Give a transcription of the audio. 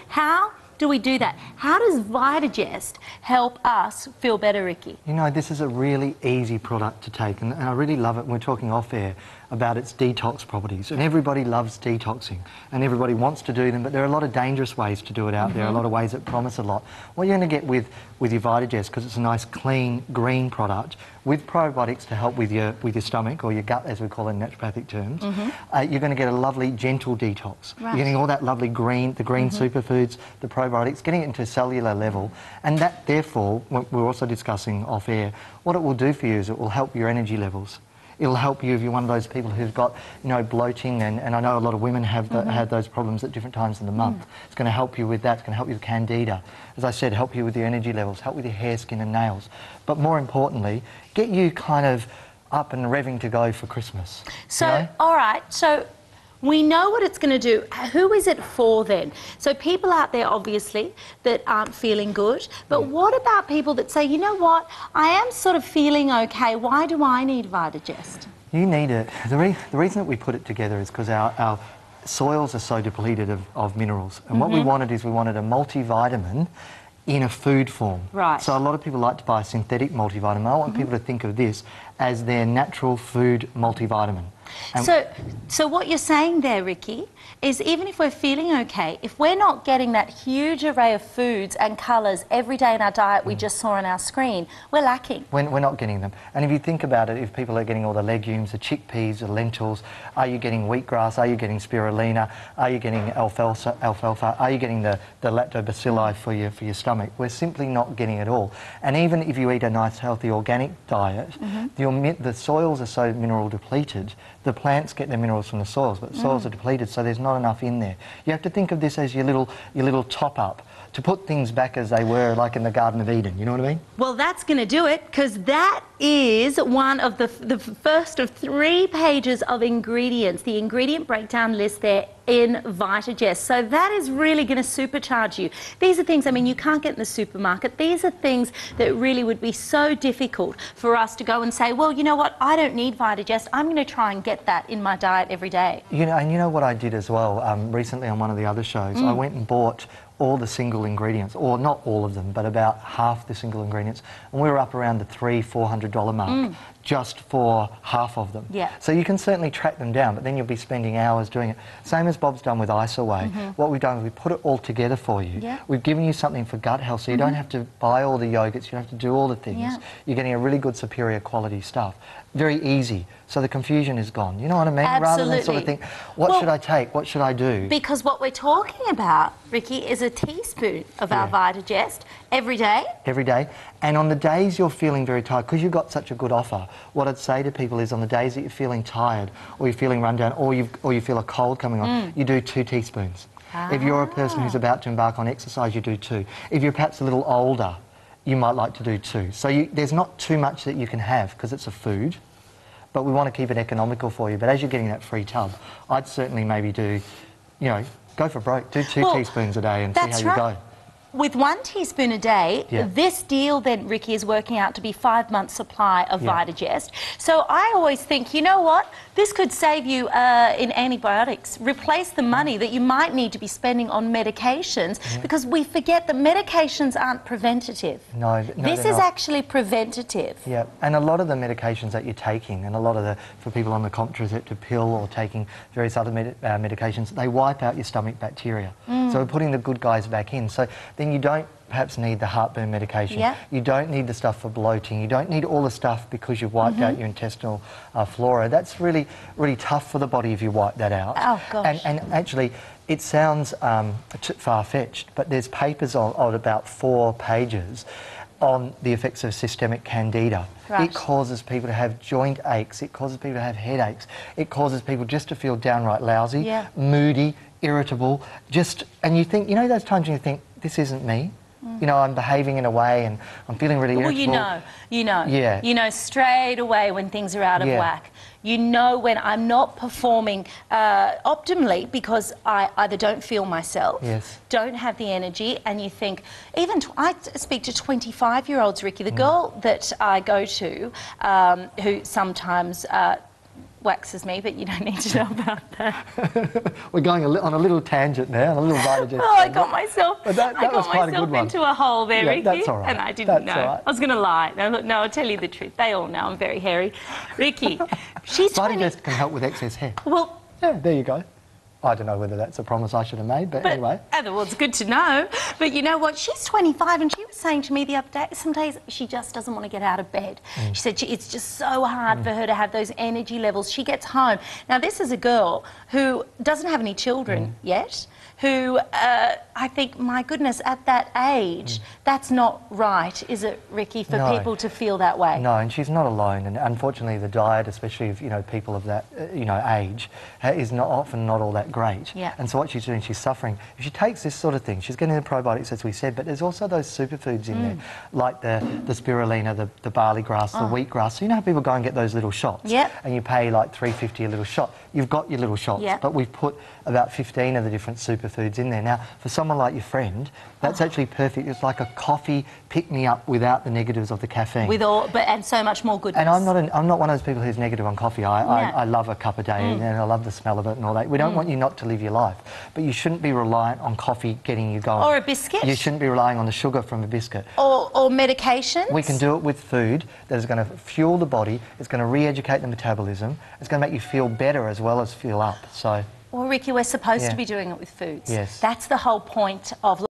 How do we do that? How does VitaGest help us feel better, Ricky? You know, this is a really easy product to take, and I really love it. We're talking off air about its detox properties, and everybody loves detoxing, and everybody wants to do them, but there are a lot of dangerous ways to do it out there, a lot of ways that promise a lot. What you're going to get with your VitaGest, because it's a nice, clean, green product, with probiotics to help with your stomach, or your gut, as we call it in naturopathic terms, you're going to get a lovely, gentle detox. Right. You're getting all that lovely green, the green superfoods, the probiotics, getting it into a cellular level, and that, therefore, we're also discussing off air, what it will do for you is it will help your energy levels. It'll help you if you're one of those people who've got, you know, bloating, and I know a lot of women have had those problems at different times in the month. It's going to help you with that. It's going to help you with candida. As I said, help you with your energy levels, help with your hair, skin and nails. But more importantly, get you kind of up and revving to go for Christmas. So, you know? all right, so we know what it's going to do. Who is it for then? So people out there, obviously, that aren't feeling good. But what about people that say, you know what, I am sort of feeling okay. Why do I need VitaGest? You need it. The reason that we put it together is because our soils are so depleted of minerals. And what we wanted is we wanted a multivitamin in a food form. Right. So a lot of people like to buy a synthetic multivitamin. I want people to think of this as their natural food multivitamin. So what you're saying there, Ricky, is even if we're feeling okay, if we're not getting that huge array of foods and colours every day in our diet we just saw on our screen, we're lacking. We're not getting them. And if you think about it, if people are getting all the legumes, the chickpeas, the lentils, are you getting wheatgrass, are you getting spirulina, are you getting alfalfa, are you getting the lactobacilli for your stomach? We're simply not getting it all. And even if you eat a nice, healthy, organic diet, the soils are so mineral depleted. The plants get their minerals from the soils, but the soils are depleted, so there's not enough in there. You have to think of this as your little top-up to put things back as they were, like in the Garden of Eden. You know what I mean? Well, that's going to do it, because that is one of the first of 3 pages of ingredients, the ingredient breakdown list there in VitaGest. So that is really going to supercharge you. These are things, I mean, you can't get in the supermarket. These are things that really would be so difficult for us to go and say, well, you know what, I don't need VitaGest. I'm going to try and get that in my diet every day. You know, and you know what I did as well, recently on one of the other shows, I went and bought all the single ingredients, or not all of them, but about half the single ingredients, and we were up around the $300–400 mark just for half of them. Yeah. So you can certainly track them down, but then you'll be spending hours doing it. Same as Bob's done with IsaWay. What we've done is we put it all together for you. Yeah. We've given you something for gut health, so you don't have to buy all the yogurts, you don't have to do all the things. Yeah. You're getting a really good, superior quality stuff. Very easy. So the confusion is gone. You know what I mean? Absolutely. Rather than sort of think, what should I take? What should I do? Because what we're talking about, Ricky, is a teaspoon of our VitaGest every day. Every day. And on the days you're feeling very tired, because you've got such a good offer, what I'd say to people is on the days that you're feeling tired, or you're feeling run down, or you feel a cold coming on, you do 2 teaspoons. If you're a person who's about to embark on exercise, you do 2. If you're perhaps a little older, you might like to do 2. So there's not too much that you can have, because it's a food, but we want to keep it economical for you. But as you're getting that free tub, I'd certainly maybe do, you know, go for broke. Do 2 teaspoons a day and see how you go. With 1 teaspoon a day, this deal then, Ricky, is working out to be 5 months' supply of VitaGest. So I always think, you know what, this could save you in antibiotics, replace the money that you might need to be spending on medications, because we forget that medications aren't preventative. No, this is actually preventative. Yeah, and a lot of the medications that you're taking, and a lot of for people on the contraceptive pill or taking various other medications, they wipe out your stomach bacteria. So we're putting the good guys back in. So then you don't perhaps need the heartburn medication. You don't need the stuff for bloating. You don't need all the stuff because you've wiped out your intestinal flora. That's really, really tough for the body if you wipe that out. Oh, gosh. And actually, it sounds far-fetched, but there's papers on about 4 pages on the effects of systemic candida. It causes people to have joint aches, it causes people to have headaches, it causes people just to feel downright lousy, moody, irritable, and you think, you know those times when you think, this isn't me? You know, I'm behaving in a way and I'm feeling really irritable. Well, you know straight away when things are out of whack. You know when I'm not performing optimally because I either don't feel myself, don't have the energy, and you think, even I speak to 25-year-olds, Ricky, the girl that I go to, who sometimes waxes me, but you don't need to know about that. We're going on a little tangent now, on a little VitaGest. Oh, I got myself, that was quite a good one. into a hole there, Yeah, Ricky, that's all right. and I didn't know. All right. I was going to lie. No, I'll tell you the truth. They all know I'm very hairy. Ricky, she's 20... VitaGest can help with excess hair. Well... Yeah, there you go. I don't know whether that's a promise I should have made, but anyway. Well, it's good to know. But you know what? She's 25 and she was saying to me the other day, some days she just doesn't want to get out of bed. She said it's just so hard for her to have those energy levels. She gets home. Now, this is a girl who doesn't have any children yet, who I think, my goodness, at that age, that's not right, is it, Ricky, for people to feel that way? No, and she's not alone. And unfortunately, the diet, especially of, you know, people of that, age, is often not all that great. Yeah. And so what she's doing, she's suffering. If she takes this sort of thing, she's getting the probiotics, as we said, but there's also those superfoods in there, like the spirulina, the barley grass, the wheatgrass. So you know how people go and get those little shots? Yep. And you pay like $3.50 a little shot. You've got your little shots, but we've put about 15 of the different superfoods in there. Now, for someone like your friend, that's actually perfect. It's like a coffee pick-me-up without the negatives of the caffeine. And so much more goodness. And I'm not one of those people who's negative on coffee. I love a cup a day and I love the smell of it and all that. We don't want you not to live your life, but you shouldn't be reliant on coffee getting you going. Or a biscuit. You shouldn't be relying on the sugar from a biscuit. Or medications. We can do it with food that is going to fuel the body, it's going to re-educate the metabolism, it's going to make you feel better as well as feel up. So. Well, Ricky, we're supposed to be doing it with foods. Yes. That's the whole point of